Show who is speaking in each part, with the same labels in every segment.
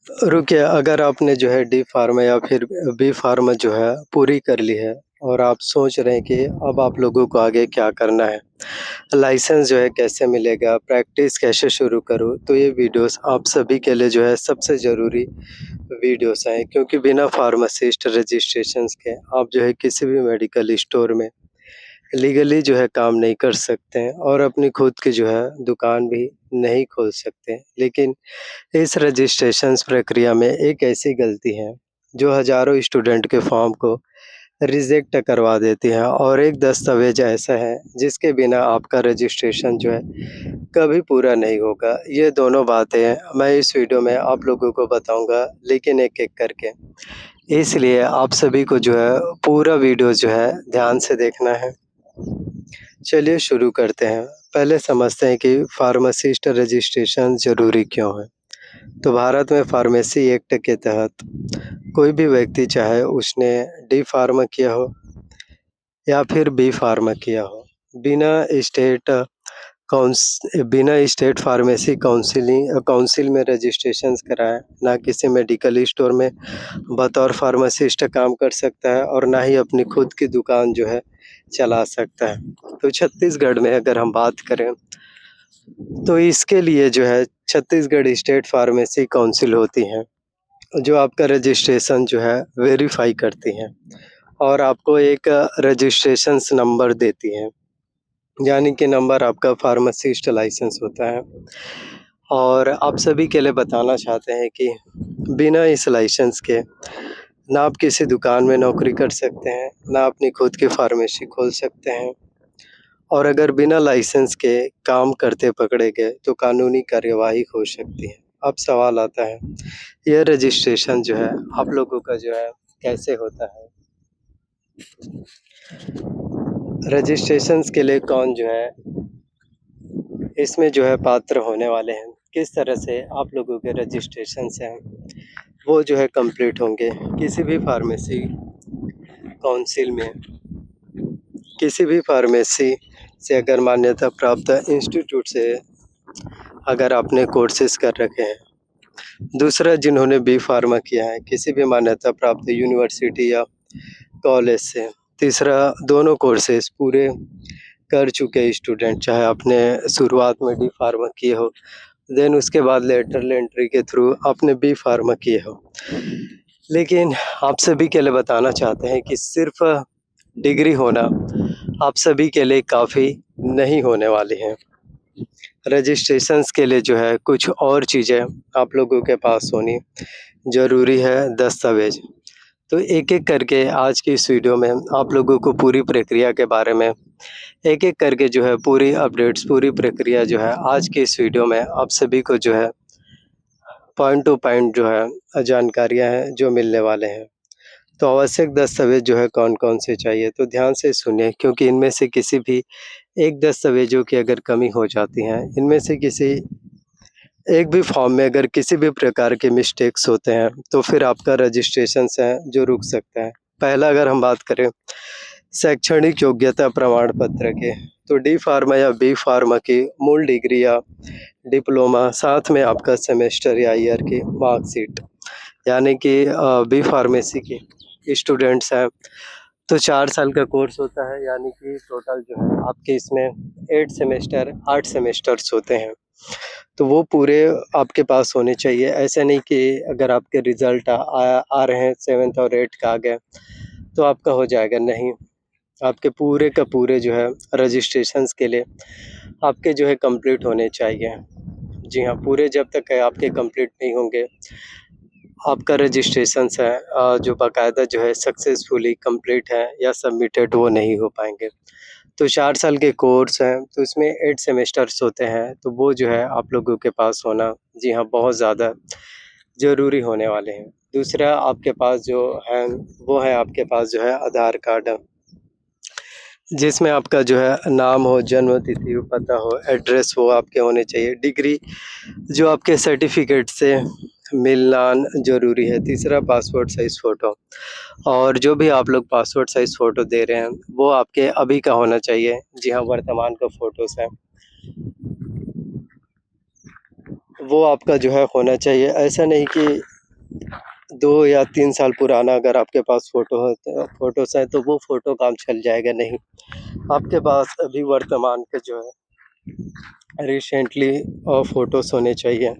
Speaker 1: रुकिए, अगर आपने जो है डी फार्मा या फिर बी फार्मा जो है पूरी कर ली है और आप सोच रहे हैं कि अब आप लोगों को आगे क्या करना है, लाइसेंस जो है कैसे मिलेगा, प्रैक्टिस कैसे शुरू करूँ, तो ये वीडियोस आप सभी के लिए जो है सबसे ज़रूरी वीडियोस हैं, क्योंकि बिना फार्मासिस्ट रजिस्ट्रेशंस के आप जो है किसी भी मेडिकल स्टोर में लीगली जो है काम नहीं कर सकते हैं और अपनी खुद की जो है दुकान भी नहीं खोल सकते। लेकिन इस रजिस्ट्रेशंस प्रक्रिया में एक ऐसी गलती है, जो हज़ारों स्टूडेंट के फॉर्म को रिजेक्ट करवा देती है और एक दस्तावेज़ ऐसा है, जिसके बिना आपका रजिस्ट्रेशन जो है, कभी पूरा नहीं होगा। ये दोनों बातें मैं इस वीडियो में आप लोगों को बताऊँगा, लेकिन एक-एक करके। इसलिए आप सभी को जो है पूरा वीडियो जो है ध्यान से देखना है। चलिए शुरू करते हैं। पहले समझते हैं कि फार्मासिस्ट रजिस्ट्रेशन ज़रूरी क्यों है? तो भारत में फार्मेसी एक्ट के तहत कोई भी व्यक्ति चाहे उसने डी फार्मा किया हो या फिर बी फार्मा किया हो, बिना स्टेट बिना स्टेट फार्मेसी काउंसिल में रजिस्ट्रेशंस कराए, ना किसी मेडिकल स्टोर में बतौर फार्मासिस्ट काम कर सकता है और ना ही अपनी खुद की दुकान जो है चला सकता है। तो छत्तीसगढ़ में अगर हम बात करें, तो इसके लिए जो है छत्तीसगढ़ स्टेट फार्मेसी काउंसिल होती हैं, जो आपका रजिस्ट्रेशन जो है वेरीफ़ाई करती हैं और आपको एक रजिस्ट्रेशंस नंबर देती हैं, यानी कि नंबर आपका फार्मासिस्ट लाइसेंस होता है। और आप सभी के लिए बताना चाहते हैं कि बिना इस लाइसेंस के ना आप किसी दुकान में नौकरी कर सकते हैं, ना अपनी खुद की फार्मेसी खोल सकते हैं और अगर बिना लाइसेंस के काम करते पकड़े गए, तो कानूनी कार्यवाही हो सकती है। अब सवाल आता है, यह रजिस्ट्रेशन जो है आप लोगों का जो है कैसे होता है? रजिस्ट्रेशंस के लिए कौन जो है इसमें जो है पात्र होने वाले हैं? किस तरह से आप लोगों के रजिस्ट्रेशंस हैं, वो जो है कंप्लीट होंगे? किसी भी फार्मेसी काउंसिल में किसी भी फार्मेसी से अगर मान्यता प्राप्त इंस्टीट्यूट से अगर आपने कोर्सेज़ कर रखे हैं। दूसरा, जिन्होंने बी फार्मा किया है, किसी भी मान्यता प्राप्त यूनिवर्सिटी या कॉलेज से। तीसरा, दोनों कोर्सेज़ पूरे कर चुके स्टूडेंट, चाहे आपने शुरुआत में डी फार्मा किए हो, देन उसके बाद लेटरल एंट्री के थ्रू आपने बी फार्मा किए हो। लेकिन आप सभी के लिए बताना चाहते हैं कि सिर्फ़ डिग्री होना आप सभी के लिए काफ़ी नहीं होने वाली है। रजिस्ट्रेशंस के लिए जो है कुछ और चीज़ें आप लोगों के पास होनी ज़रूरी है, दस्तावेज़। तो एक-एक करके आज की इस वीडियो में आप लोगों को पूरी प्रक्रिया के बारे में एक-एक करके जो है पूरी अपडेट्स, पूरी प्रक्रिया जो है आज की इस वीडियो में आप सभी को जो है पॉइंट टू पॉइंट जो है जानकारियाँ हैं जो मिलने वाले हैं। तो आवश्यक दस्तावेज़ जो है कौन-कौन से चाहिए, तो ध्यान से सुनिए, क्योंकि इनमें से किसी भी एक दस्तावेज़ों की अगर कमी हो जाती है, इनमें से किसी एक भी फॉर्म में अगर किसी भी प्रकार के मिस्टेक्स होते हैं, तो फिर आपका रजिस्ट्रेशंस है जो रुक सकता है। पहला अगर हम बात करें शैक्षणिक योग्यता प्रमाण पत्र के, तो डी फार्मा या बी फार्मा की मूल डिग्री या डिप्लोमा, साथ में आपका सेमेस्टर या ईयर की मार्कशीट, यानी कि बी फार्मेसी के स्टूडेंट्स हैं, तो 4 साल का कोर्स होता है, यानी कि टोटल जो है आपके इसमें 8 सेमेस्टर्स होते हैं। तो वो पूरे आपके पास होने चाहिए। ऐसा नहीं कि अगर आपके रिज़ल्ट आ रहे हैं 7th और 8th का आ गए, तो आपका हो जाएगा, नहीं। आपके पूरे का पूरे जो है रजिस्ट्रेशंस के लिए आपके जो है कंप्लीट होने चाहिए। जी हाँ, पूरे जब तक है आपके कंप्लीट नहीं होंगे, आपका रजिस्ट्रेशंस है जो बाकायदा जो है सक्सेसफुली कंप्लीट है या सबमिटेड, वो नहीं हो पाएँगे। तो 4 साल के कोर्स हैं, तो इसमें 8 सेमेस्टर्स होते हैं, तो वो जो है आप लोगों के पास होना, जी हाँ, बहुत ज़्यादा ज़रूरी होने वाले हैं। दूसरा आपके पास जो है, वो है आपके पास जो है आधार कार्ड, जिसमें आपका जो है नाम हो, जन्म तिथि हो, पता हो, एड्रेस वो आपके होने चाहिए। डिग्री जो आपके सर्टिफ़िकेट से मिलान ज़रूरी है। तीसरा, पासपोर्ट साइज़ फ़ोटो, और जो भी आप लोग पासपोर्ट साइज़ फ़ोटो दे रहे हैं, वो आपके अभी का होना चाहिए। जी हाँ, वर्तमान का फ़ोटोज़ है, वो आपका जो है होना चाहिए। ऐसा नहीं कि 2 या 3 साल पुराना अगर आपके पास फ़ोटोज़ हैं तो वो फ़ोटो काम चल जाएगा नहीं। आपके पास अभी वर्तमान के जो है रिसेंटली फ़ोटोज़ होने चाहिए।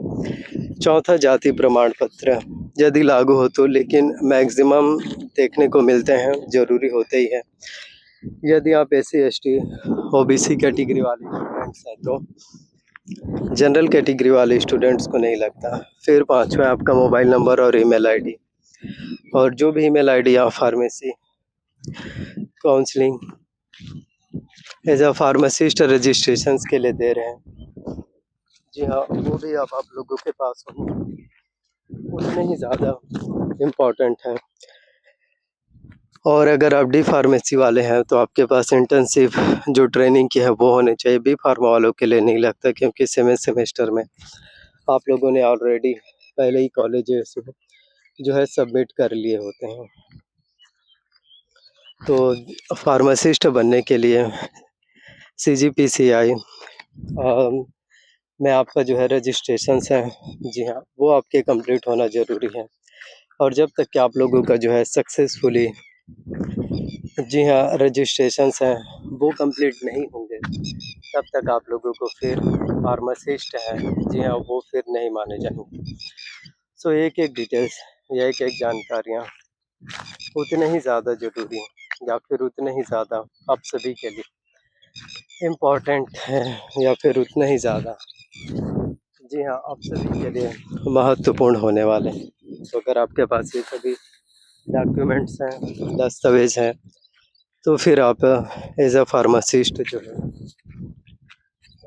Speaker 1: चौथा जाति प्रमाण पत्र यदि लागू हो तो, लेकिन मैक्सिमम देखने को मिलते हैं, ज़रूरी होते ही हैं। यदि आप एससी, एसटी, ओबीसी कैटेगरी वाले स्टूडेंट्स हैं तो जनरल कैटेगरी वाले स्टूडेंट्स को नहीं लगता। फिर 5वां है आपका मोबाइल नंबर और ईमेल आईडी, और जो भी ईमेल आईडी आप pharmacy counselling as a pharmacist registrations के लिए दे रहे हैं, जी हाँ, वो भी अब आप लोगों के पास होंगे, उतने ही ज़्यादा इम्पोर्टेंट हैं। और अगर आप डी फार्मेसी वाले हैं तो आपके पास इंटर्नशिप जो ट्रेनिंग की है वो होनी चाहिए। बी फार्मा वालों के लिए नहीं लगता, क्योंकि 7वें सेमेस्टर में आप लोगों ने ऑलरेडी पहले ही कॉलेजेस जो है सबमिट कर लिए होते हैं। तो फार्मासिस्ट बनने के लिए CGPCI में आपका जो है रजिस्ट्रेशंस है, जी हाँ, वो आपके कंप्लीट होना ज़रूरी है। और जब तक कि आप लोगों का जो है सक्सेसफुली, जी हाँ, रजिस्ट्रेशंस हैं वो कंप्लीट नहीं होंगे, तब तक आप लोगों को फिर फार्मासिस्ट हैं, जी हाँ, वो फिर नहीं माने जाएंगे। सो एक-एक डिटेल्स या एक-एक जानकारियाँ उतने ही ज़्यादा ज़रूरी हैं, या फिर उतने ही ज़्यादा आप सभी के लिए इम्पोर्टेंट हैं, या फिर उतने ही ज़्यादा, जी हाँ, आप सभी के लिए महत्वपूर्ण होने वाले हैं। तो अगर आपके पास ये सभी डॉक्यूमेंट्स हैं, दस्तावेज़ हैं, तो फिर आप एज़ अ फार्मासिस्ट जो है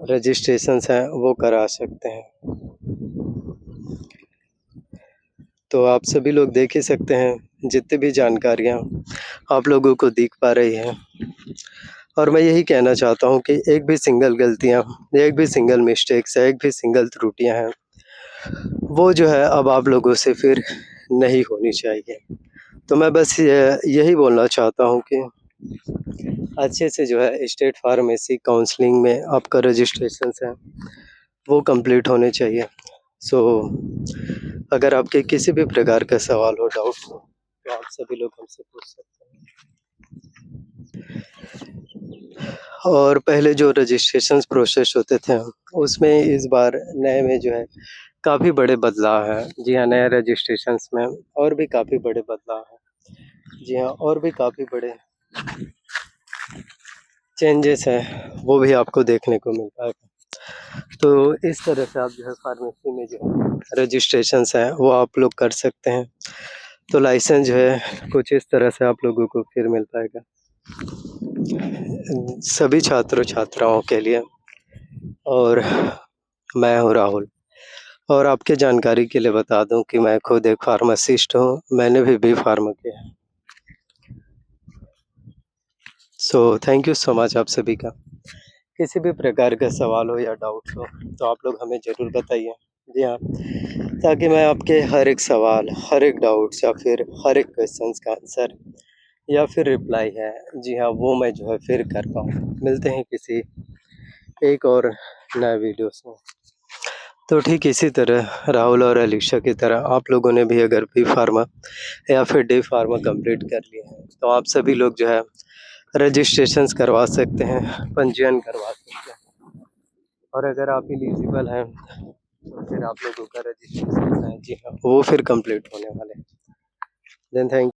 Speaker 1: रजिस्ट्रेशंस हैं वो करा सकते हैं। तो आप सभी लोग देख ही सकते हैं जितनी भी जानकारियाँ आप लोगों को दिख पा रही हैं, और मैं यही कहना चाहता हूँ कि एक भी सिंगल गलतियाँ, एक भी सिंगल मिस्टेक्स, एक भी सिंगल त्रुटियाँ हैं, वो जो है अब आप लोगों से फिर नहीं होनी चाहिए। तो मैं बस यही बोलना चाहता हूँ कि अच्छे से जो है स्टेट फार्मेसी काउंसलिंग में आपका रजिस्ट्रेशंस है वो कंप्लीट होने चाहिए। सो अगर आपके किसी भी प्रकार का सवाल हो, डाउट्स हो, तो आप सभी लोग हमसे पूछ सकते हैं। और पहले जो रजिस्ट्रेशंस प्रोसेस होते थे उसमें इस बार नए में जो है काफ़ी बड़े बदलाव हैं। जी हाँ, नए रजिस्ट्रेशंस में और भी काफ़ी बड़े बदलाव हैं। जी हाँ, और भी काफ़ी बड़े चेंजेस हैं, वो भी आपको देखने को मिल पाएगा। तो इस तरह से आप जो है फार्मेसी में जो रजिस्ट्रेशंस हैं वो आप लोग कर सकते हैं। तो लाइसेंस जो है कुछ इस तरह से आप लोगों को फिर मिल पाएगा सभी छात्रों छात्राओं के लिए। और मैं हूँ राहुल, और आपके जानकारी के लिए बता दूं कि मैं खुद एक फार्मासिस्ट हूँ, मैंने भी बी फार्मा किया है। So thank you so much आप सभी का। किसी भी प्रकार का सवाल हो या डाउट हो तो आप लोग हमें ज़रूर बताइए, जी हाँ, ताकि मैं आपके हर एक सवाल, हर एक डाउट्स या फिर हर एक क्वेश्चंस का आंसर या फिर रिप्लाई है, जी हाँ, वो मैं जो है फिर कर पाऊँ। मिलते हैं किसी एक और नए वीडियोस में। तो ठीक इसी तरह राहुल और अलीशा की तरह आप लोगों ने भी अगर बी फार्मा या फिर डी फार्मा कंप्लीट कर लिया है तो आप सभी लोग जो है रजिस्ट्रेशंस करवा सकते हैं, पंजीयन करवा सकते हैं। और अगर आप एलिजिबल हैं तो फिर आप लोगों का रजिस्ट्रेशन है, जी हाँ, वो फिर कंप्लीट होने वाले हैं। Then thank